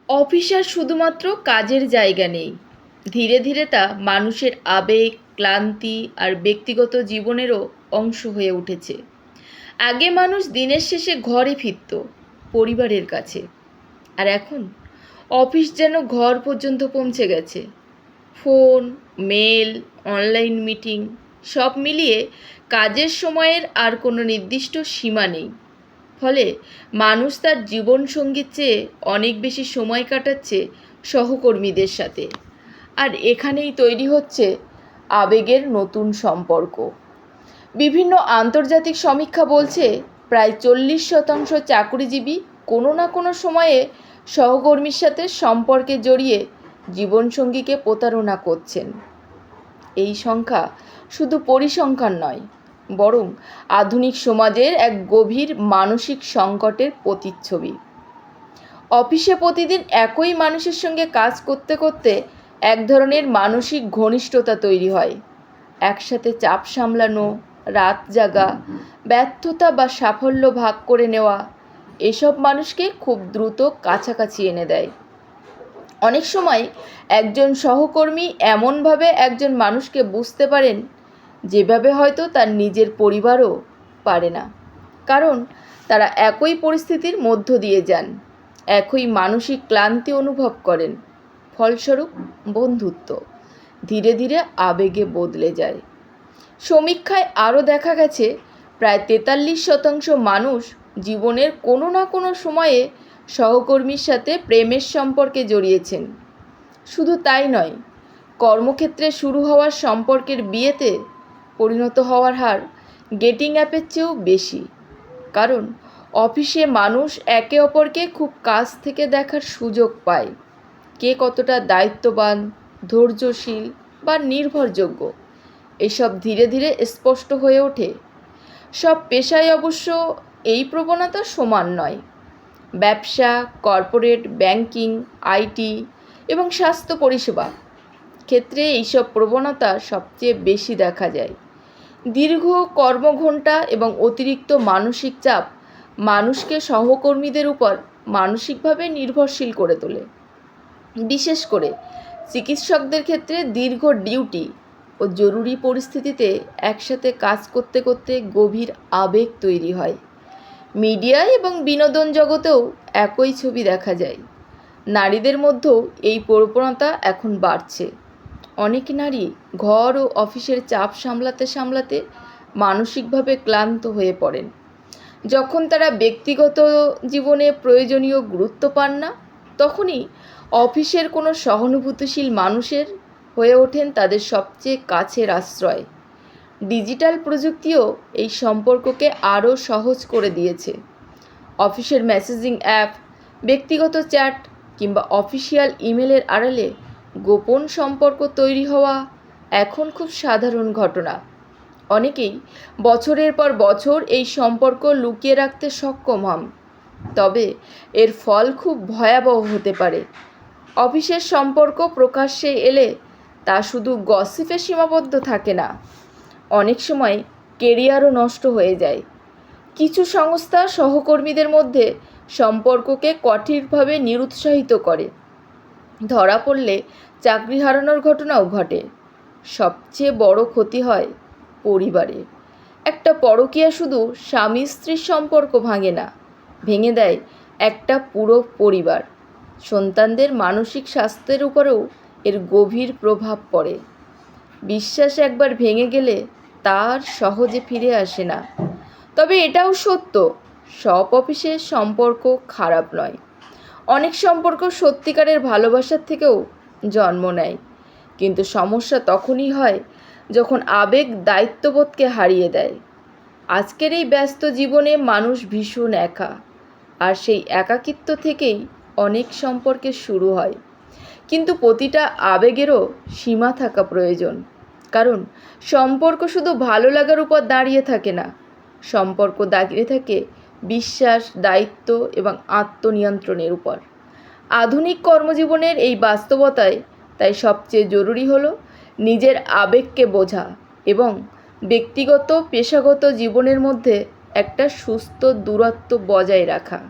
Office আর শুধুমাত্র কাজের জায়গা নেই, ধীরে ধীরে তা মানুষের আবেগ, ক্লান্তি আর ব্যক্তিগত জীবনেরও অংশ হয়ে উঠেছে। আগে মানুষ দিনের শেষে ঘরে ফিরত, পরিবারের কাছে। আর এখন অফিস যেন ঘর পর্যন্ত পৌঁছে গেছে। ফোন, মেল, অনলাইন মিটিং সব মিলিয়ে কাজের সময়ের আর কোনো নির্দিষ্ট সীমা নেই। ফলে মানুষ তার জীবনসঙ্গীর চেয়ে অনেক বেশি সময় কাটাচ্ছে সহকর্মীদের সাথে। আর এখানেই তৈরি হচ্ছে আবেগের নতুন সম্পর্ক। বিভিন্ন আন্তর্জাতিক সমীক্ষা বলছে প্রায় 40% চাকরিজীবী কোনো না কোনো সময়ে সহকর্মীর সাথে সম্পর্কে জড়িয়ে জীবনসঙ্গীকে প্রতারণা করছেন। এই সংখ্যা শুধু পরিসংখ্যান নয়, বরং আধুনিক সমাজের এক গভীর মানসিক সংকটের প্রতিচ্ছবি। অফিসে প্রতিদিন একই মানুষের সঙ্গে কাজ করতে করতে এক ধরনের মানসিক ঘনিষ্ঠতা তৈরি হয়। একসাথে চাপ সামলানো, রাত জাগা, ব্যর্থতা বা সাফল্য ভাগ করে নেওয়া এসব মানুষকে খুব দ্রুত কাছাকাছি এনে দেয়। অনেক সময় একজন সহকর্মী এমনভাবে একজন মানুষকে বুঝতে পারেন যেভাবে হয়তো তার নিজের পরিবারও পারে না, কারণ তারা একই পরিস্থিতির মধ্য দিয়ে যান, একই মানসিক ক্লান্তি অনুভব করেন। ফলস্বরূপ বন্ধুত্ব ধীরে ধীরে আবেগে বদলে যায়। সমীক্ষায় আরও দেখা গেছে প্রায় 43% মানুষ জীবনের কোনো না কোনো সময়ে সহকর্মীর সাথে প্রেমের সম্পর্কে জড়িয়েছেন। শুধু তাই নয়, কর্মক্ষেত্রে শুরু হওয়ার সম্পর্কের বিয়েতে পরিণত হওয়ার হার ডেটিং অ্যাপের চেয়েও বেশি। কারণ অফিসে মানুষ একে অপরকে খুব কাছ থেকে দেখার সুযোগ পায়। কে কতটা দায়িত্ববান, ধৈর্যশীল বা নির্ভরযোগ্য এসব ধীরে ধীরে স্পষ্ট হয়ে ওঠে। সব পেশায় অবশ্য এই প্রবণতা সমান নয়। ব্যবসা, কর্পোরেট, ব্যাংকিং, আইটি এবং স্বাস্থ্য পরিষেবা ক্ষেত্রে এইসব প্রবণতা সবচেয়ে বেশি দেখা যায়। দীর্ঘ কর্মঘণ্টা এবং অতিরিক্ত মানসিক চাপ মানুষকে সহকর্মীদের উপর মানসিকভাবে নির্ভরশীল করে তোলে। বিশেষ করে চিকিৎসকদের ক্ষেত্রে দীর্ঘ ডিউটি ও জরুরি পরিস্থিতিতে একসাথে কাজ করতে করতে গভীর আবেগ তৈরি হয়। মিডিয়া এবং বিনোদন জগতেও একই ছবি দেখা যায়। নারীদের মধ্যেও এই প্রবণতা এখন বাড়ছে। অনেক নারী ঘর ও অফিসের চাপ সামলাতে সামলাতে মানসিকভাবে ক্লান্ত হয়ে পড়েন। যখন তারা ব্যক্তিগত জীবনে প্রয়োজনীয় গুরুত্ব পান না, তখনই অফিসের কোনো সহানুভূতিশীল মানুষের হয়ে ওঠেন তাদের সবচেয়ে কাছের আশ্রয়। ডিজিটাল প্রযুক্তিও এই সম্পর্ককে আরও সহজ করে দিয়েছে। অফিসের মেসেজিং অ্যাপ, ব্যক্তিগত চ্যাট কিংবা অফিসিয়াল ইমেলের আড়ালে গোপন সম্পর্ক তৈরি হওয়া এখন খুব সাধারণ ঘটনা। অনেকেই বছরের পর বছর এই সম্পর্ক লুকিয়ে রাখতে সক্ষম হন, তবে এর ফল খুব ভয়াবহ হতে পারে। অফিসের সম্পর্ক প্রকাশ্যে এলে তা শুধু গসিপে সীমাবদ্ধ থাকে না, অনেক সময় কেরিয়ারও নষ্ট হয়ে যায়। কিছু সংস্থা সহকর্মীদের মধ্যে সম্পর্ককে কঠিনভাবে নিরুৎসাহিত করে। ধরা পড়লে চাকরি হারানোর ঘটনাও ঘটে। সবচেয়ে বড় ক্ষতি হয় পরিবারে। একটা পরকীয়া শুধু স্বামী স্ত্রীর সম্পর্ক ভাঙে না, ভেঙে দেয় একটা পুরো পরিবার। সন্তানদের মানসিক স্বাস্থ্যের উপরেও এর গভীর প্রভাব পড়ে। বিশ্বাস একবার ভেঙে গেলে তার সহজে ফিরে আসে না। তবে এটাও সত্য, সব অফিসের সম্পর্ক খারাপ নয়। অনেক সম্পর্ক সত্যিকারের ভালোবাসার থেকেও জন্ম নেয়। কিন্তু সমস্যা তখনই হয় যখন আবেগ দায়িত্ববোধকে হারিয়ে দেয়। আজকের এই ব্যস্ত জীবনে মানুষ ভীষণ একা, আর সেই একাকিত্ব থেকেই অনেক সম্পর্কের শুরু হয়। কিন্তু প্রতিটা আবেগেরও সীমা থাকা প্রয়োজন, কারণ সম্পর্ক শুধু ভালো লাগার উপর দাঁড়িয়ে থাকে না, সম্পর্ক দাঁড়িয়ে থাকে বিশ্বাস, দায়িত্ব এবং আত্মনিয়ন্ত্রণের উপর। আধুনিক কর্মজীবনের এই বাস্তবতায় তাই সবচেয়ে জরুরি হলো নিজের আবেগকে বোঝা এবং ব্যক্তিগত পেশাগত জীবনের মধ্যে একটা সুস্থ দূরত্ব বজায় রাখা।